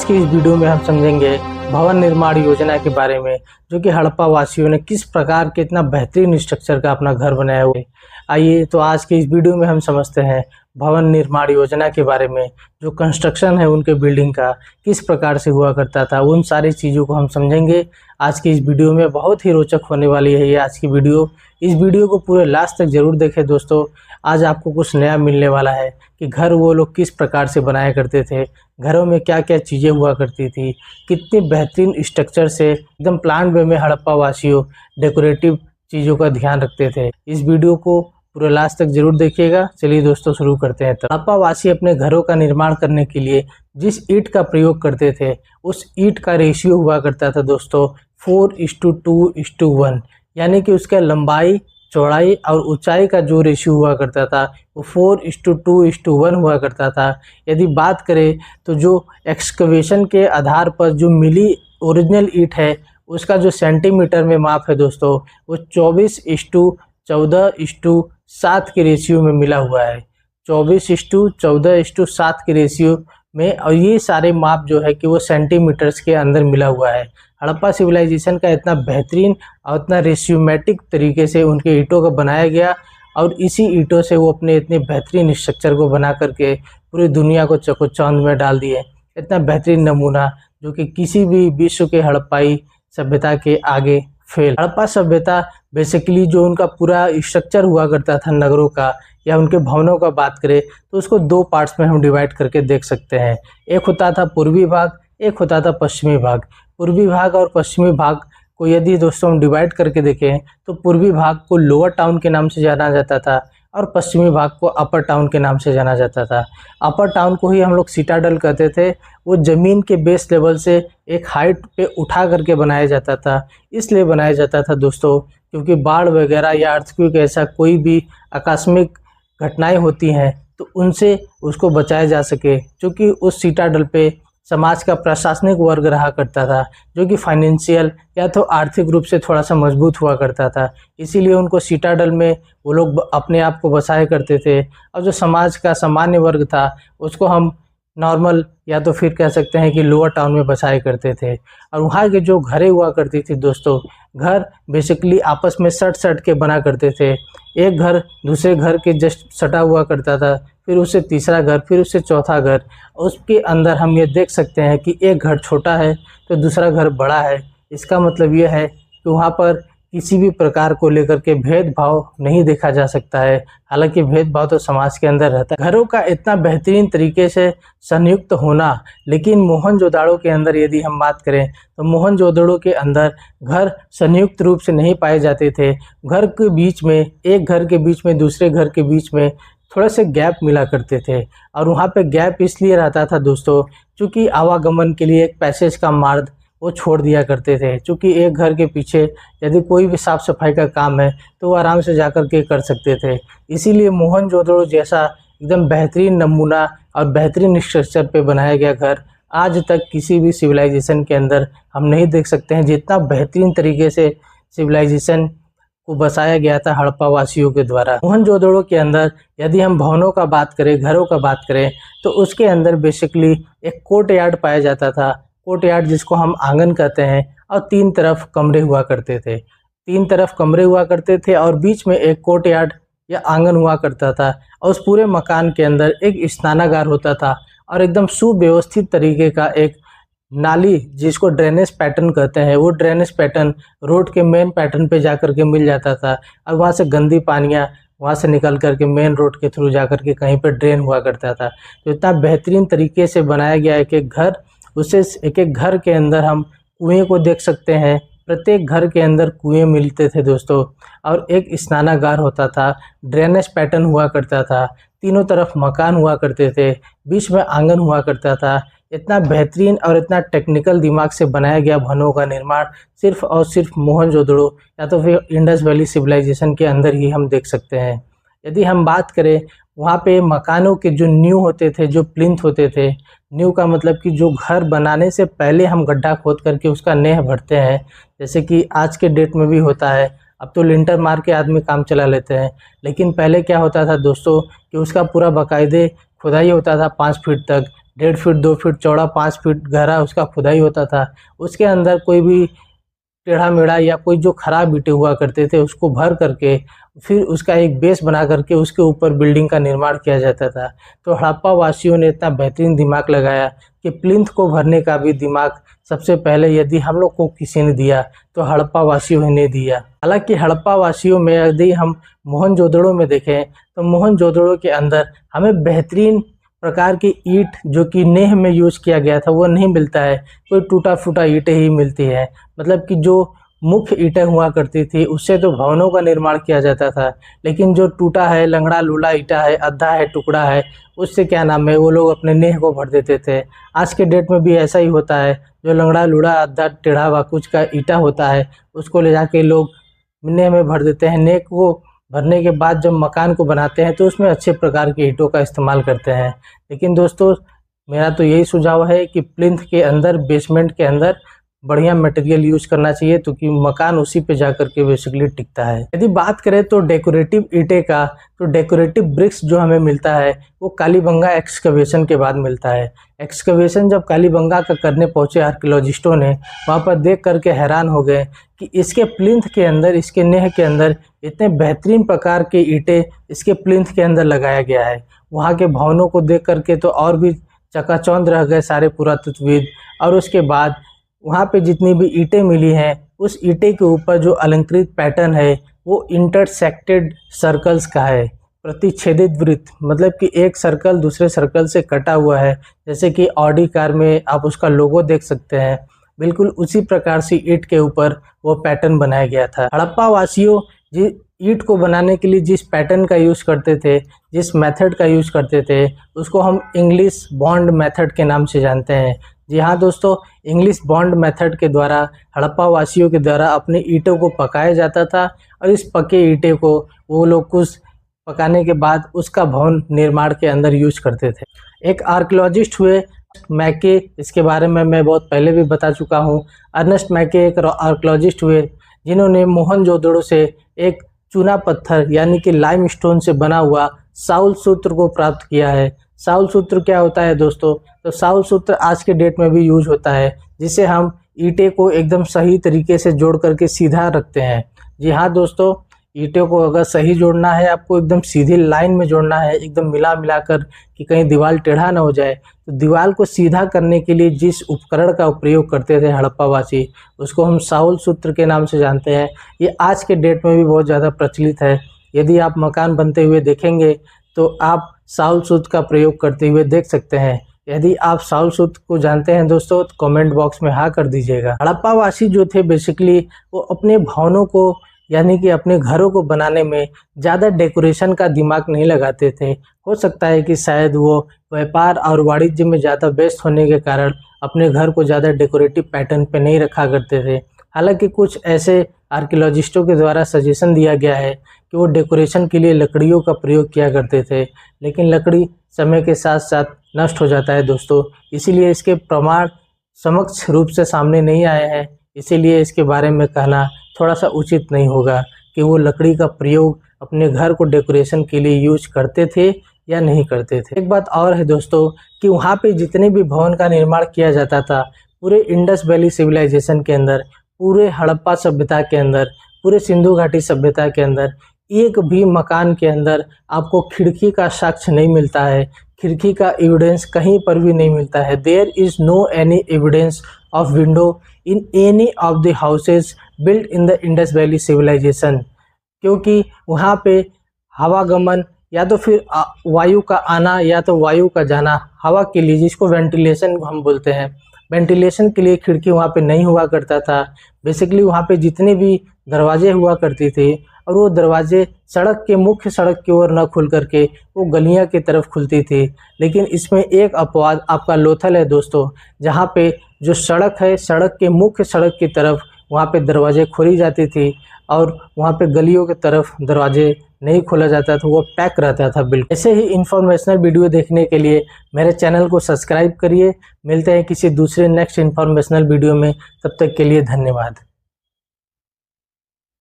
की इस वीडियो में हम समझेंगे भवन निर्माण योजना के बारे में, जो कि हड़प्पा वासियों ने किस प्रकार के इतना बेहतरीन स्ट्रक्चर का अपना घर बनाया हुआ है। आइए तो आज के इस वीडियो में हम समझते हैं भवन निर्माण योजना के बारे में, जो कंस्ट्रक्शन है उनके बिल्डिंग का किस प्रकार से हुआ करता था, उन सारी चीज़ों को हम समझेंगे आज की इस वीडियो में। बहुत ही रोचक होने वाली है ये आज की वीडियो। इस वीडियो को पूरे लास्ट तक ज़रूर देखें दोस्तों। आज आपको कुछ नया मिलने वाला है कि घर वो लोग किस प्रकार से बनाया करते थे, घरों में क्या क्या चीज़ें हुआ करती थी, कितनी बेहतरीन स्ट्रक्चर से एकदम प्लान वे में हड़प्पा वासियों डेकोरेटिव चीज़ों का ध्यान रखते थे। इस वीडियो को पूरे लास्ट तक जरूर देखिएगा। चलिए दोस्तों शुरू करते हैं। तो हड़प्पा वासी अपने घरों का निर्माण करने के लिए जिस ईंट का प्रयोग करते थे, उस ईंट का रेशियो हुआ करता था दोस्तों 4:2:1, यानी कि उसका लंबाई, चौड़ाई और ऊंचाई का जो रेशियो हुआ करता था वो 4:2:1 हुआ करता था। यदि बात करें तो जो एक्सकवेशन के आधार पर जो मिली ओरिजिनल ईंट है, उसका जो सेंटीमीटर में माप है दोस्तों, वो 24:14:7 के रेशियो में मिला हुआ है। 24:14:7 के रेशियो में, और ये सारे माप जो है कि वो सेंटीमीटर्स के अंदर मिला हुआ है। हड़प्पा सिविलाइजेशन का इतना बेहतरीन और इतना रेशियोमेटिक तरीके से उनके ईंटों का बनाया गया, और इसी ईंटों से वो अपने इतने बेहतरीन स्ट्रक्चर को बना करके पूरी दुनिया को चकोचौंध में डाल दिए। इतना बेहतरीन नमूना जो कि किसी भी विश्व के हड़प्पाई सभ्यता के आगे फेल। हड़प्पा सभ्यता बेसिकली जो उनका पूरा स्ट्रक्चर हुआ करता था नगरों का या उनके भवनों का बात करें तो उसको दो पार्ट्स में हम डिवाइड करके देख सकते हैं। एक होता था पूर्वी भाग, एक होता था पश्चिमी भाग। पूर्वी भाग और पश्चिमी भाग को यदि दोस्तों हम डिवाइड करके देखें तो पूर्वी भाग को लोअर टाउन के नाम से जाना जाता था और पश्चिमी भाग को अपर टाउन के नाम से जाना जाता था। अपर टाउन को ही हम लोग सिटाडल कहते थे। वो ज़मीन के बेस लेवल से एक हाइट पे उठा करके बनाया जाता था। इसलिए बनाया जाता था दोस्तों क्योंकि बाढ़ वगैरह या अर्थक्वेक ऐसा कोई भी आकस्मिक घटनाएं होती हैं तो उनसे उसको बचाया जा सके। क्योंकि उस सिटाडल पे समाज का प्रशासनिक वर्ग रहा करता था, जो कि फाइनेंशियल या तो आर्थिक रूप से थोड़ा सा मजबूत हुआ करता था। इसीलिए उनको सिटाडल में वो लोग अपने आप को बसाया करते थे। और जो समाज का सामान्य वर्ग था उसको हम नॉर्मल या तो फिर कह सकते हैं कि लोअर टाउन में बसाया करते थे। और वहाँ के जो घरें हुआ करती थी दोस्तों, घर बेसिकली आपस में सट के बना करते थे। एक घर दूसरे घर के जस्ट सटा हुआ करता था, फिर उससे तीसरा घर, फिर उससे चौथा घर। उसके अंदर हम ये देख सकते हैं कि एक घर छोटा है तो दूसरा घर बड़ा है। इसका मतलब ये है कि वहाँ पर किसी भी प्रकार को लेकर के भेदभाव नहीं देखा जा सकता है। हालांकि भेदभाव तो समाज के अंदर रहता है। घरों का इतना बेहतरीन तरीके से संयुक्त होना, लेकिन मोहनजोदड़ो के अंदर यदि हम बात करें तो मोहनजोदड़ो के अंदर घर संयुक्त रूप से नहीं पाए जाते थे। घर के बीच में, एक घर के बीच में दूसरे घर के बीच में थोड़े से गैप मिला करते थे। और वहाँ पे गैप इसलिए रहता था दोस्तों क्योंकि आवागमन के लिए एक पैसेज का मार्ग वो छोड़ दिया करते थे। क्योंकि एक घर के पीछे यदि कोई भी साफ सफाई का काम है तो वो आराम से जाकर के कर सकते थे। इसीलिए मोहनजोदड़ो जैसा एकदम बेहतरीन नमूना और बेहतरीन स्ट्रक्चर पे बनाया गया घर आज तक किसी भी सिविलाइजेशन के अंदर हम नहीं देख सकते हैं। जितना बेहतरीन तरीके से सिविलाइजेशन को बसाया गया था हड़प्पा वासियों के द्वारा। मोहनजोदड़ो के अंदर यदि हम भवनों का बात करें, घरों का बात करें, तो उसके अंदर बेसिकली एक कोर्ट यार्ड पाया जाता था। कोर्ट यार्ड जिसको हम आंगन कहते हैं, और तीन तरफ कमरे हुआ करते थे। तीन तरफ कमरे हुआ करते थे और बीच में एक कोर्ट यार्ड या आंगन हुआ करता था। और उस पूरे मकान के अंदर एक स्नानागार होता था और एकदम सुव्यवस्थित तरीके का एक नाली, जिसको ड्रेनेज पैटर्न कहते हैं, वो ड्रेनेज पैटर्न रोड के मेन पैटर्न पे जाकर के मिल जाता था। और वहाँ से गंदी पानियाँ वहाँ से निकल करके मेन रोड के थ्रू जाकर के कहीं पर ड्रेन हुआ करता था। तो इतना बेहतरीन तरीके से बनाया गया एक एक घर। उससे एक एक घर के अंदर हम कुएं को देख सकते हैं। प्रत्येक घर के अंदर कुएं मिलते थे दोस्तों, और एक स्नानागार होता था। ड्रेनेज पैटर्न हुआ करता था। तीनों तरफ मकान हुआ करते थे, बीच में आंगन हुआ करता था। इतना बेहतरीन और इतना टेक्निकल दिमाग से बनाया गया भवनों का निर्माण सिर्फ और सिर्फ मोहनजोदड़ो या तो फिर इंडस वैली सिविलाइजेशन के अंदर ही हम देख सकते हैं। यदि हम बात करें वहाँ पे मकानों के जो नींव होते थे, जो प्लिंथ होते थे, नींव का मतलब कि जो घर बनाने से पहले हम गड्ढा खोद करके उसका नेह भरते हैं, जैसे कि आज के डेट में भी होता है। अब तो लिंटर मार के आदमी काम चला लेते हैं, लेकिन पहले क्या होता था दोस्तों कि उसका पूरा बाकायदे खुदाई होता था 5 फीट तक। 1.5 फीट 2 फीट चौड़ा 5 फीट गहरा उसका खुदाई होता था। उसके अंदर कोई भी टेढ़ा मेढ़ा या कोई जो खराब ईंटें हुआ करते थे उसको भर करके फिर उसका एक बेस बना करके उसके ऊपर बिल्डिंग का निर्माण किया जाता था। तो हड़प्पा वासियों ने इतना बेहतरीन दिमाग लगाया कि प्लिंथ को भरने का भी दिमाग सबसे पहले यदि हम लोग को किसी ने दिया तो हड़प्पा वासियों ने दिया। हालांकि हड़प्पा वासियों में यदि हम मोहनजोदड़ो में देखें तो मोहनजोदड़ो के अंदर हमें बेहतरीन प्रकार की ईंट जो कि नेह में यूज किया गया था वो नहीं मिलता है, कोई टूटा फूटा ईंटें ही मिलती है। मतलब कि जो मुख्य ईंटें हुआ करती थी उससे तो भवनों का निर्माण किया जाता था, लेकिन जो टूटा है, लंगड़ा लूला ईंटा है, अद्धा है, टुकड़ा है, उससे क्या नाम है वो लोग अपने नेह को भर देते थे। आज के डेट में भी ऐसा ही होता है, जो लंगड़ा लूड़ा अद्धा टेढ़ा व कुछ का ईंटा होता है उसको ले जाके लोग नेह में भर देते हैं। नेह को भरने के बाद जब मकान को बनाते हैं तो उसमें अच्छे प्रकार के ईंटों का इस्तेमाल करते हैं। लेकिन दोस्तों मेरा तो यही सुझाव है कि प्लिंथ के अंदर, बेसमेंट के अंदर बढ़िया मटेरियल यूज करना चाहिए, तो कि मकान उसी पे जाकर के बेसिकली टिकता है। यदि बात करें तो डेकोरेटिव ईंटें का, तो डेकोरेटिव ब्रिक्स जो हमें मिलता है वो कालीबंगा एक्सकवेशन के बाद मिलता है। एक्सकवेशन जब कालीबंगा का करने पहुंचे आर्कियोलॉजिस्टों ने वहाँ पर देख करके हैरान हो गए कि इसके प्लिंथ के अंदर, इसके नेह के अंदर इतने बेहतरीन प्रकार के ईंटें इसके प्लिंथ के अंदर लगाया गया है। वहाँ के भवनों को देख करके तो और भी चकाचौंध रह गए सारे पुरातत्वविद। और उसके बाद वहाँ पे जितनी भी ईंटें मिली हैं उस ईंटे के ऊपर जो अलंकृत पैटर्न है वो इंटरसेक्टेड सर्कल्स का है, प्रतिच्छेदित वृत्त, मतलब कि एक सर्कल दूसरे सर्कल से कटा हुआ है। जैसे कि ऑडी कार में आप उसका लोगो देख सकते हैं, बिल्कुल उसी प्रकार से ईंट के ऊपर वो पैटर्न बनाया गया था। हड़प्पा वासियों ईंट को बनाने के लिए जिस पैटर्न का यूज़ करते थे, जिस मेथड का यूज़ करते थे, उसको हम इंग्लिश बॉन्ड मेथड के नाम से जानते हैं। जी हाँ दोस्तों, इंग्लिश बॉन्ड मेथड के द्वारा हड़प्पा वासियों के द्वारा अपने ईंटों को पकाया जाता था और इस पके ईंटे को वो लोग कुछ पकाने के बाद उसका भवन निर्माण के अंदर यूज करते थे। एक आर्कियोलॉजिस्ट हुए मैके, इसके बारे में मैं बहुत पहले भी बता चुका हूँ। अर्नेस्ट मैके एक आर्कियोलॉजिस्ट हुए जिन्होंने मोहनजोदड़ो से एक चूना पत्थर यानी कि लाइम स्टोन से बना हुआ साउल सूत्र को प्राप्त किया है। साउल सूत्र क्या होता है दोस्तों? तो साउल सूत्र आज के डेट में भी यूज होता है, जिसे हम ईंटे को एकदम सही तरीके से जोड़ करके सीधा रखते हैं। जी हाँ दोस्तों, ईंटों को अगर सही जोड़ना है, आपको एकदम सीधी लाइन में जोड़ना है, एकदम मिला कर कि कहीं दीवार टेढ़ा ना हो जाए, तो दीवार को सीधा करने के लिए जिस उपकरण का प्रयोग करते थे हड़प्पावासी, उसको हम साउल सूत्र के नाम से जानते हैं। ये आज के डेट में भी बहुत ज़्यादा प्रचलित है। यदि आप मकान बनते हुए देखेंगे तो आप साउल सूत्र का प्रयोग करते हुए देख सकते हैं। यदि आप साउल सूत्र को जानते हैं दोस्तों तो कमेंट बॉक्स में हाँ कर दीजिएगा। हड़प्पावासी जो थे बेसिकली वो अपने भवनों को यानी कि अपने घरों को बनाने में ज़्यादा डेकोरेशन का दिमाग नहीं लगाते थे। हो सकता है कि शायद वो व्यापार और वाणिज्य में ज़्यादा व्यस्त होने के कारण अपने घर को ज़्यादा डेकोरेटिव पैटर्न पे नहीं रखा करते थे। हालांकि कुछ ऐसे आर्कियोलॉजिस्टों के द्वारा सजेशन दिया गया है कि वो डेकोरेशन के लिए लकड़ियों का प्रयोग किया करते थे, लेकिन लकड़ी समय के साथ साथ नष्ट हो जाता है दोस्तों, इसीलिए इसके प्रमाण समक्ष रूप से सामने नहीं आए हैं। इसीलिए इसके बारे में कहना थोड़ा सा उचित नहीं होगा कि वो लकड़ी का प्रयोग अपने घर को डेकोरेशन के लिए यूज करते थे या नहीं करते थे। एक बात और है दोस्तों कि वहाँ पे जितने भी भवन का निर्माण किया जाता था पूरे इंडस वैली सिविलाइजेशन के अंदर, पूरे हड़प्पा सभ्यता के अंदर, पूरे सिंधु घाटी सभ्यता के अंदर एक भी मकान के अंदर आपको खिड़की का साक्ष्य नहीं मिलता है, खिड़की का एविडेंस कहीं पर भी नहीं मिलता है। There is no any evidence of window in any of the houses built in the Indus Valley civilisation, क्योंकि वहाँ पे हवागमन या तो फिर वायु का आना या तो वायु का जाना, हवा के लिए जिसको वेंटिलेशन हम बोलते हैं, वेंटिलेशन के लिए खिड़की वहाँ पे नहीं हुआ करता था। बेसिकली वहाँ पे जितने भी दरवाजे हुआ करते थे और वो दरवाजे सड़क के, मुख्य सड़क की ओर न खुल करके वो गलियाँ की तरफ खुलती थी। लेकिन इसमें एक अपवाद आपका लोथल है दोस्तों, जहाँ पे जो सड़क है, सड़क के मुख्य सड़क की तरफ वहाँ पे दरवाजे खोली जाती थी और वहाँ पे गलियों की तरफ दरवाजे नहीं खोला जाता था, वो पैक रहता था बिल्कुल। ऐसे ही इन्फॉर्मेशनल वीडियो देखने के लिए मेरे चैनल को सब्सक्राइब करिए। मिलते हैं किसी दूसरे नेक्स्ट इन्फॉर्मेशनल वीडियो में, तब तक के लिए धन्यवाद।